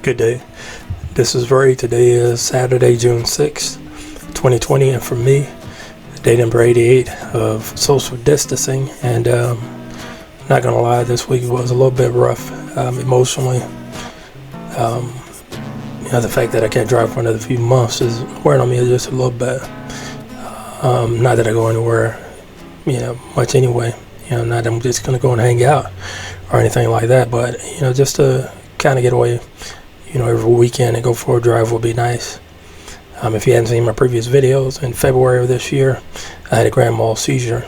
Good day. This is Ray. Today is Saturday, June 6th, 2020, and for me, day number 88 of social distancing. And not gonna lie, this week was a little bit rough emotionally. The fact that I can't drive for another few months is wearing on me just a little bit. Not that I go anywhere, much anyway. Not that I'm just gonna go and hang out or anything like that, but just to kind of get away. Every weekend and go for a drive will be nice. If you hadn't seen my previous videos, in February of this year, I had a grand mal seizure.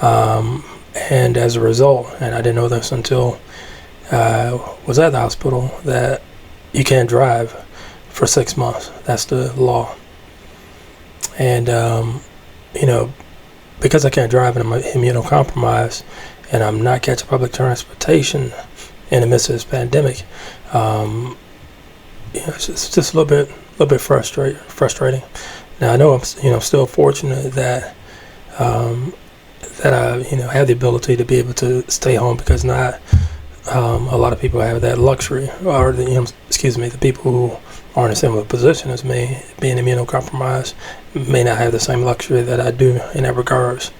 And as a result, and I didn't know this until I was at the hospital, that you can't drive for 6 months. That's the law. And, because I can't drive and I'm immunocompromised and I'm not catching public transportation in the midst of this pandemic, it's just a little bit frustrating. Now I know I'm still fortunate that I have the ability to be able to stay home, because not a lot of people have that luxury, or the people who are in a similar position as me, being immunocompromised, may not have the same luxury that I do in that regards.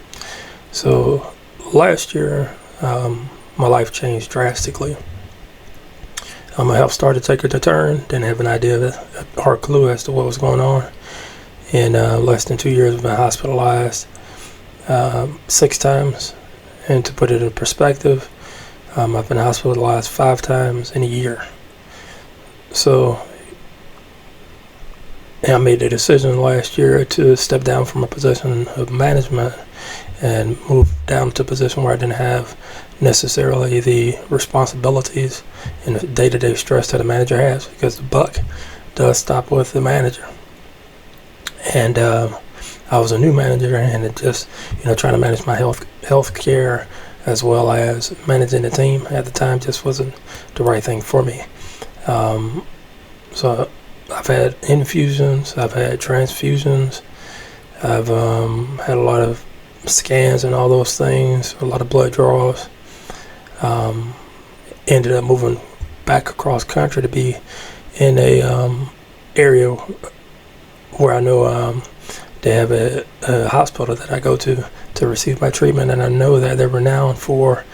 So last year, my life changed drastically. My health started to take a turn. Didn't have an idea, or a clue as to what was going on. In less than 2 years, I've been hospitalized 6 times. And to put it in perspective, I've been hospitalized 5 times in a year. So I made a decision last year to step down from a position of management and move down to a position where I didn't have necessarily the responsibilities and the day-to-day stress that a manager has, because the buck does stop with the manager. And I was a new manager, and it just trying to manage my health care as well as managing the team at the time just wasn't the right thing for me. So I've had infusions, I've had transfusions, I've had a lot of scans and all those things, a lot of blood draws. Ended up moving back across country to be in a area where I know they have a hospital that I go to receive my treatment, and I know that they're renowned for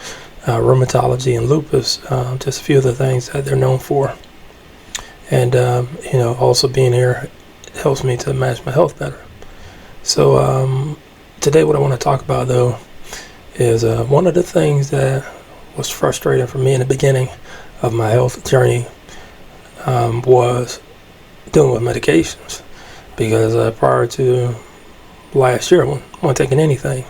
rheumatology and lupus, just a few of the things that they're known for. And also being here helps me to manage my health better. So today what I want to talk about, though, is one of the things that was frustrating for me in the beginning of my health journey was dealing with medications, because prior to last year I wasn't taking anything,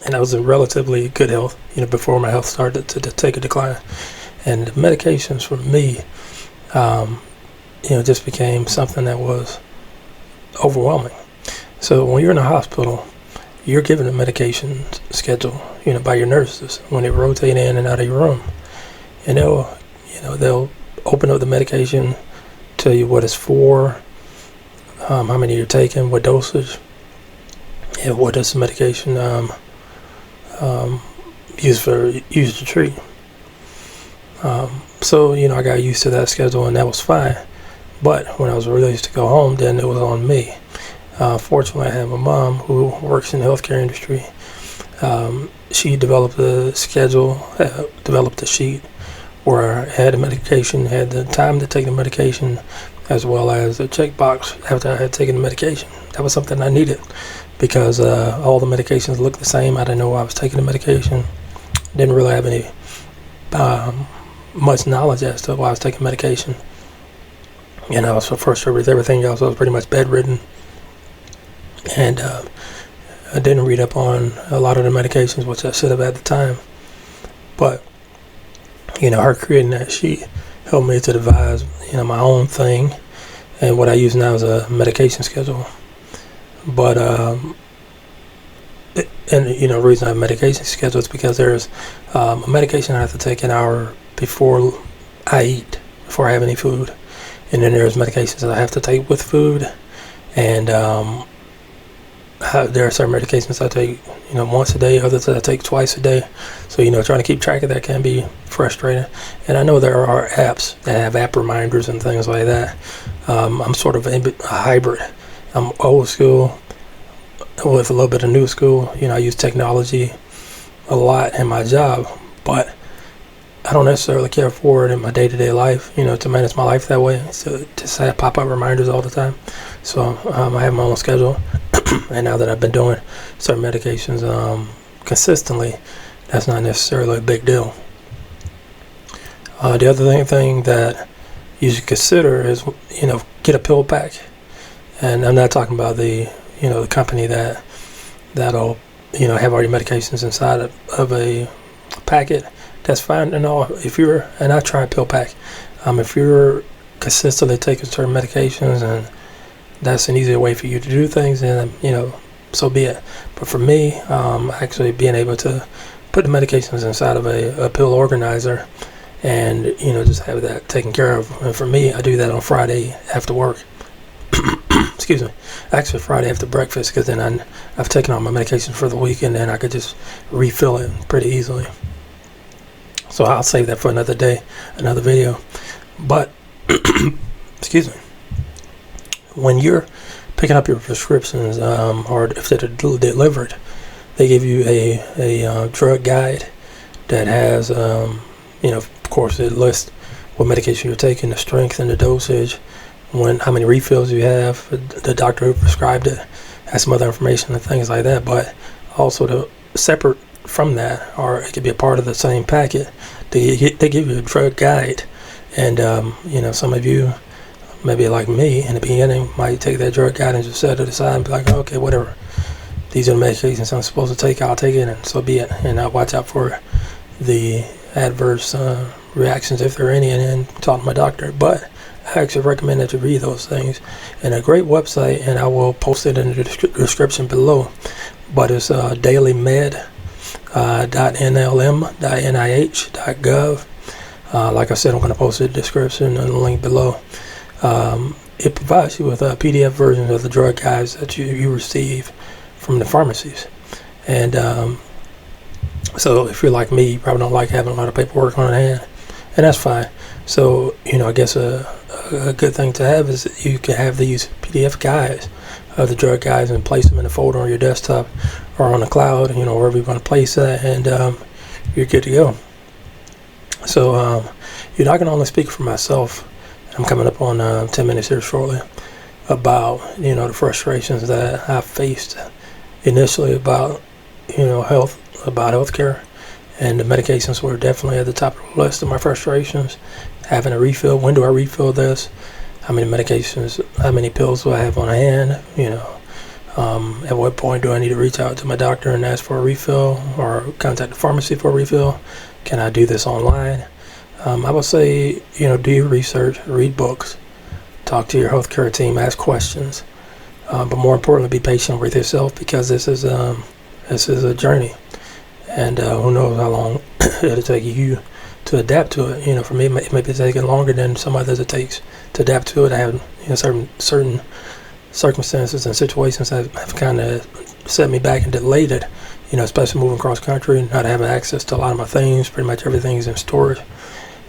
and I was in relatively good health before my health started to take a decline. And the medications for me just became something that was overwhelming. So when you're in a hospital, you're given a medication schedule, by your nurses when they rotate in and out of your room, and they'll open up the medication, tell you what it's for, how many you're taking, what dosage, and what does the medication used to treat. So I got used to that schedule, and that was fine. But when I was released to go home, then it was on me. Fortunately, I have a mom who works in the healthcare industry. She developed a schedule, developed a sheet where I had the medication, had the time to take the medication, as well as a checkbox after I had taken the medication. That was something I needed, because all the medications looked the same. I didn't know why I was taking the medication. Didn't really have any much knowledge as to why I was taking medication. I was so frustrated with everything else. I was pretty much bedridden. And I didn't read up on a lot of the medications, which I should have at the time. But, her creating that sheet helped me to devise, my own thing. And what I use now is a medication schedule. But, the reason I have a medication schedule is because there's a medication I have to take an hour before I eat, before I have any food. And then there's medications that I have to take with food. And there are certain medications I take, once a day, others I take twice a day. So, trying to keep track of that can be frustrating. And I know there are apps that have app reminders and things like that. I'm sort of a hybrid. I'm old school with a little bit of new school. I use technology a lot in my job, but I don't necessarily care for it in my day-to-day life, to manage my life that way. So just have pop-up reminders all the time. So I have my own schedule. And now that I've been doing certain medications consistently, that's not necessarily a big deal. The other thing that you should consider is, get a pill pack. And I'm not talking about the company that'll, have all your medications inside of a packet. That's fine and all. And I try a pill pack. If you're consistently taking certain medications and that's an easier way for you to do things, and so be it. But for me, actually being able to put the medications inside of a pill organizer and just have that taken care of. And for me, I do that on Friday after work. Excuse me. Actually, Friday after breakfast, because then I've taken all my medications for the week, and then I could just refill it pretty easily. So I'll save that for another day, another video. But excuse me. When you're picking up your prescriptions, or if they're delivered, they give you a drug guide that has, of course, it lists what medication you're taking, the strength and the dosage, how many refills you have, the doctor who prescribed it, has some other information and things like that. But also, separate from that, or it could be a part of the same packet, they give you a drug guide. And some of you, maybe like me in the beginning, might take that drug guide and just set it aside and be like, okay, whatever, these are the medications I'm supposed to take, I'll take it, and so be it. And I'll watch out for the adverse reactions, if there are any, and then talk to my doctor. But I actually recommend that you read those things. And a great website, and I will post it in the description below, but it's dailymed.nlm.nih.gov. Like I said, I'm going to post it in the description and the link below. It provides you with PDF versions of the drug guides that you receive from the pharmacies. And so if you're like me, you probably don't like having a lot of paperwork on hand, and that's fine. So, I guess a good thing to have is that you can have these PDF guides of the drug guides and place them in a folder on your desktop or on the cloud, wherever you want to place that, and you're good to go. So, I can only speak for myself. I'm coming up on 10 minutes here shortly about, the frustrations that I faced initially about, healthcare. And the medications were definitely at the top of the list of my frustrations. Having a refill, when do I refill this? How many medications, how many pills do I have on hand? At what point do I need to reach out to my doctor and ask for a refill, or contact the pharmacy for a refill? Can I do this online? I would say, do your research, read books, talk to your healthcare team, ask questions, but more importantly, be patient with yourself, because this is a journey, and who knows how long it'll take you to adapt to it. For me, it may be taking longer than some others it takes to adapt to it. I have certain circumstances and situations that have kind of set me back and delayed it. Especially moving cross country, not having access to a lot of my things. Pretty much everything's in storage.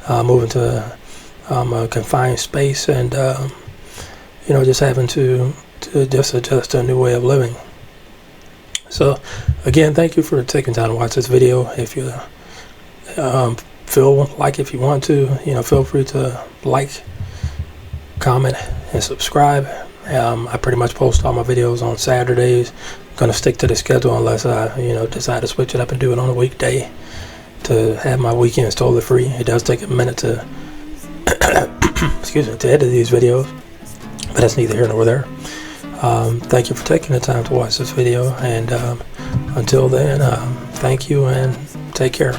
Moving to a confined space, and just having to just adjust to a new way of living. So again, thank you for taking time to watch this video. If you feel like, if you want to, feel free to like, comment, and subscribe. I pretty much post all my videos on Saturdays. I'm gonna stick to the schedule unless I decide to switch it up and do it on a weekday to have my weekends totally free. It does take a minute to excuse me, to edit these videos, but that's neither here nor there. Thank you for taking the time to watch this video, and until then, thank you and take care.